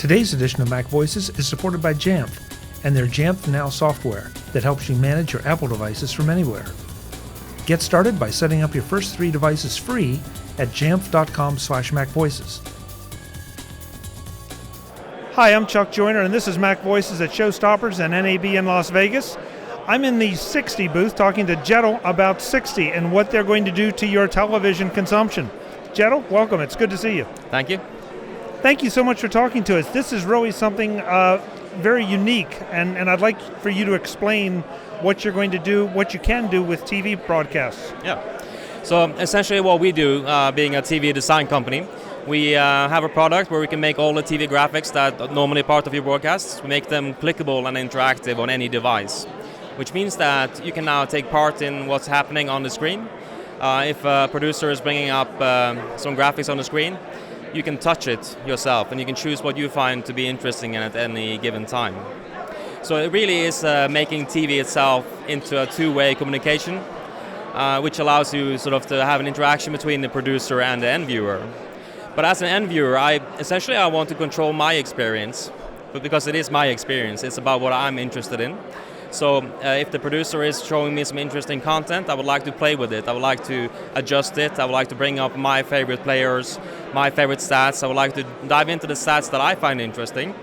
Today's edition of MacVoices is supported by Jamf and their Jamf Now software that helps you manage your Apple devices from anywhere. Get started by setting up your first 3 devices free at jamf.com/MacVoices. Hi, I'm Chuck Joyner, and this is MacVoices at ShowStoppers and NAB in Las Vegas. I'm in the 60 booth talking to Kjetil about 60 and what they're going to do to your television consumption. Kjetil, welcome. It's good to see you. Thank you. Thank you so much for talking to us. This is really something very unique, and I'd like for you to explain what you're going to do, what you can do with TV broadcasts. Yeah. So essentially what we do, being a TV design company, we have a product where we can make all the TV graphics that are normally part of your broadcasts, we make them clickable and interactive on any device, which means that you can now take part in what's happening on the screen. If a producer is bringing up some graphics on the screen, you can touch it yourself and you can choose what you find to be interesting at any given time. So it really is making TV itself into a two-way communication, which allows you sort of to have an interaction between the producer and the end viewer. But as an end viewer, I want to control my experience, but because it is my experience, it's about what I'm interested in. So if the producer is showing me some interesting content, I would like to play with it. I would like to adjust it. I would like to bring up my favorite players, my favorite stats. I would like to dive into the stats that I find interesting.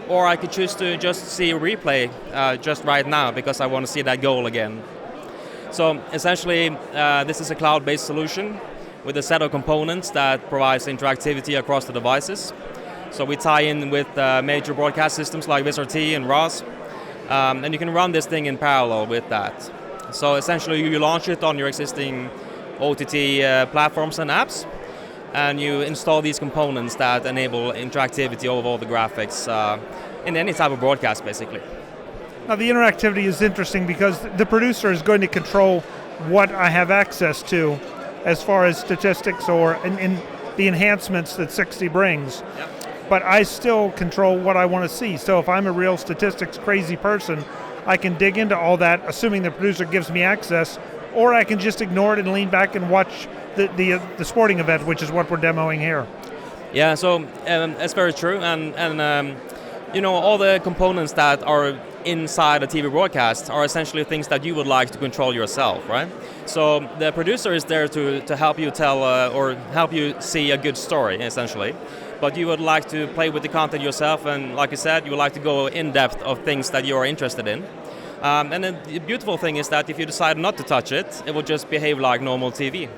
Or I could choose to just see a replay just right now because I want to see that goal again. So essentially, this is a cloud-based solution with a set of components that provides interactivity across the devices. So we tie in with major broadcast systems like VizRT and ROS. And you can run this thing in parallel with that. So essentially you launch it on your existing OTT platforms and apps, and you install these components that enable interactivity over all the graphics in any type of broadcast, basically. Now the interactivity is interesting because the producer is going to control what I have access to as far as statistics or in the enhancements that 60 brings. Yep. But I still control what I want to see. So if I'm a real statistics crazy person, I can dig into all that, assuming the producer gives me access, or I can just ignore it and lean back and watch the sporting event, which is what we're demoing here. Yeah, so that's very true, and all the components that are inside a TV broadcast are essentially things that you would like to control yourself, right? So the producer is there to help you tell or help you see a good story, essentially. But you would like to play with the content yourself, and like I said, you would like to go in depth of things that you are interested in. And the beautiful thing is that if you decide not to touch it, it will just behave like normal TV.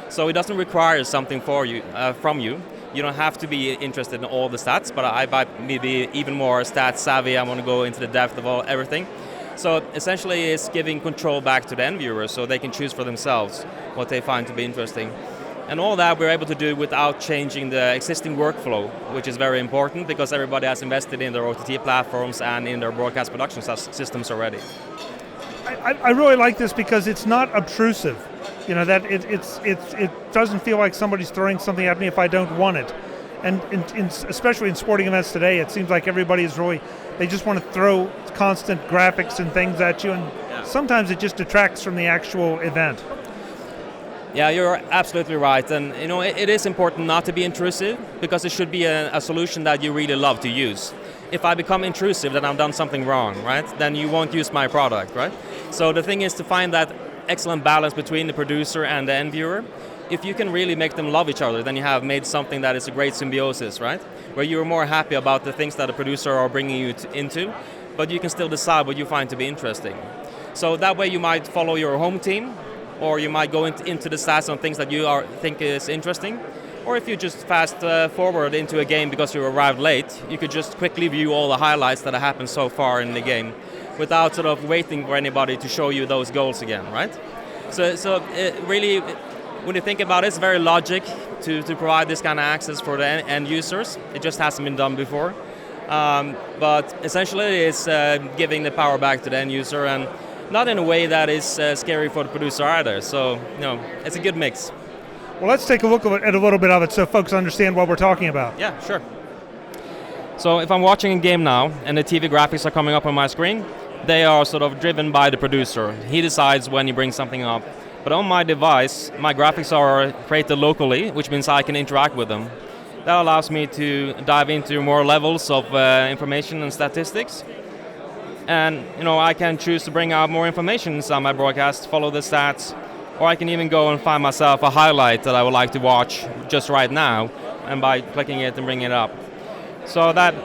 So it doesn't require something from you. You don't have to be interested in all the stats, but I might be even more stats savvy. I want to go into the depth of everything. So essentially it's giving control back to the end viewers so they can choose for themselves what they find to be interesting. And all that we're able to do without changing the existing workflow, which is very important because everybody has invested in their OTT platforms and in their broadcast production systems already. I really like this because it's not obtrusive. You know, that it doesn't feel like somebody's throwing something at me if I don't want it. And especially in sporting events today, it seems like everybody is they just want to throw constant graphics and things at you, and sometimes it just detracts from the actual event. Yeah, you're absolutely right, and it is important not to be intrusive because it should be a solution that you really love to use. If I become intrusive, then I've done something wrong, right? Then you won't use my product, right? So the thing is to find that excellent balance between the producer and the end viewer. If you can really make them love each other, then you have made something that is a great symbiosis, right? Where you're more happy about the things that the producer are bringing you into, but you can still decide what you find to be interesting. So that way you might follow your home team, or you might go into the stats on things that you think is interesting. Or if you just fast forward into a game because you arrived late, you could just quickly view all the highlights that have happened so far in the game without sort of waiting for anybody to show you those goals again, right? So it really, when you think about it, it's very logic to provide this kind of access for the end users. It just hasn't been done before. But essentially it's giving the power back to the end user, and not in a way that is scary for the producer either. So, it's a good mix. Well, let's take a look at a little bit of it so folks understand what we're talking about. Yeah, sure. So if I'm watching a game now and the TV graphics are coming up on my screen, they are sort of driven by the producer. He decides when he brings something up. But on my device, my graphics are created locally, which means I can interact with them. That allows me to dive into more levels of information and statistics. And I can choose to bring out more information inside my broadcast, follow the stats, or I can even go and find myself a highlight that I would like to watch just right now, and by clicking it and bringing it up. So that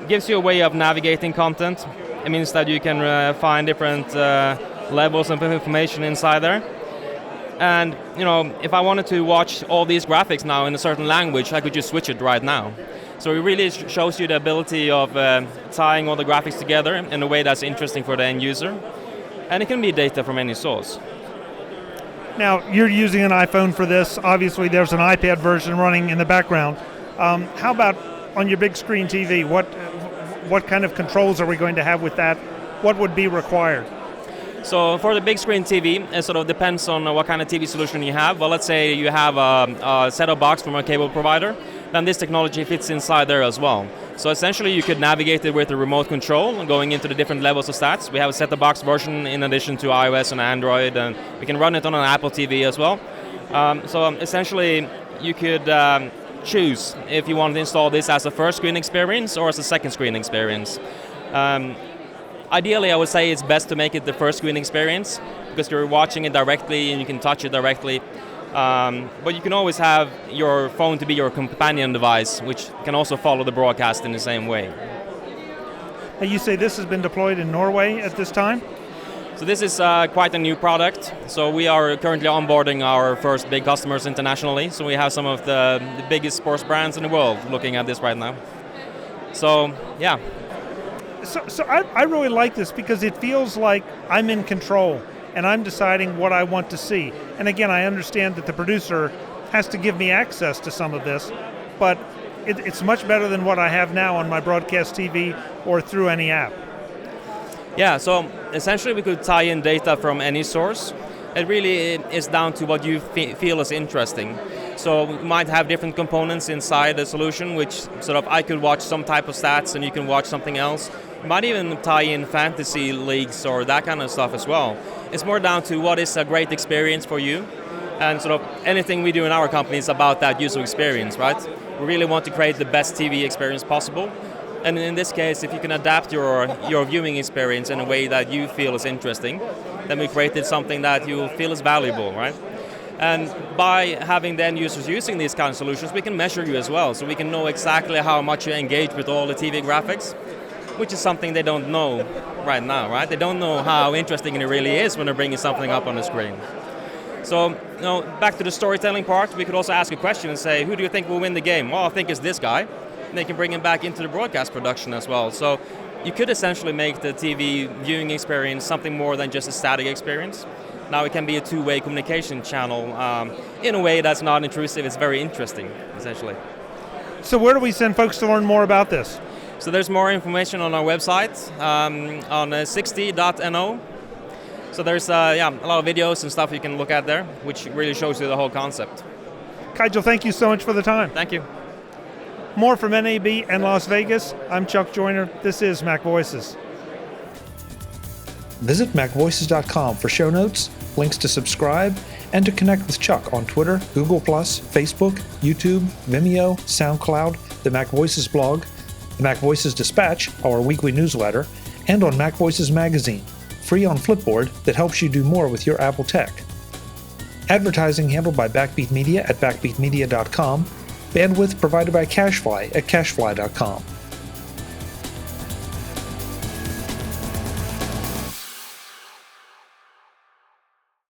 gives you a way of navigating content. It means that you can find different levels of information inside there. And if I wanted to watch all these graphics now in a certain language, I could just switch it right now. So it really shows you the ability of tying all the graphics together in a way that's interesting for the end user. And it can be data from any source. Now, you're using an iPhone for this. Obviously, there's an iPad version running in the background. How about on your big screen TV? What kind of controls are we going to have with that? What would be required? So for the big screen TV, it sort of depends on what kind of TV solution you have. Well, let's say you have a set-top box from a cable provider, then this technology fits inside there as well. So essentially you could navigate it with a remote control, going into the different levels of stats. We have a set-top box version in addition to iOS and Android, and we can run it on an Apple TV as well. So essentially you could choose if you want to install this as a first screen experience or as a second screen experience. Ideally, I would say it's best to make it the first screen experience because you're watching it directly and you can touch it directly. But you can always have your phone to be your companion device, which can also follow the broadcast in the same way. And you say this has been deployed in Norway at this time? So this is quite a new product. So we are currently onboarding our first big customers internationally. So we have some of the biggest sports brands in the world looking at this right now. So, yeah. So I really like this because it feels like I'm in control and I'm deciding what I want to see. And again, I understand that the producer has to give me access to some of this, but it's much better than what I have now on my broadcast TV or through any app. Yeah, so essentially we could tie in data from any source. It really is down to what you feel is interesting. So we might have different components inside the solution, which sort of I could watch some type of stats and you can watch something else. You might even tie in fantasy leagues or that kind of stuff as well. It's more down to what is a great experience for you, and sort of anything we do in our company is about that user experience, right? We really want to create the best TV experience possible. And in this case, if you can adapt your viewing experience in a way that you feel is interesting, then we created something that you feel is valuable, right? And by having the end users using these kind of solutions, we can measure you as well. So we can know exactly how much you engage with all the TV graphics, which is something they don't know right now, right? They don't know how interesting it really is when they're bringing something up on the screen. So, back to the storytelling part, we could also ask a question and say, who do you think will win the game? Well, I think it's this guy. And they can bring him back into the broadcast production as well. So you could essentially make the TV viewing experience something more than just a static experience. Now it can be a two-way communication channel in a way that's not intrusive. It's very interesting, essentially. So where do we send folks to learn more about this? So there's more information on our website on 60.no. So there's a lot of videos and stuff you can look at there, which really shows you the whole concept. Kjetil, thank you so much for the time. Thank you. More from NAB and Las Vegas. I'm Chuck Joyner. This is MacVoices. Visit MacVoices.com for show notes, links to subscribe, and to connect with Chuck on Twitter, Google+, Facebook, YouTube, Vimeo, SoundCloud, the MacVoices blog, the MacVoices Dispatch, our weekly newsletter, and on MacVoices Magazine, free on Flipboard that helps you do more with your Apple tech. Advertising handled by Backbeat Media at backbeatmedia.com. Bandwidth provided by CacheFly at cachefly.com.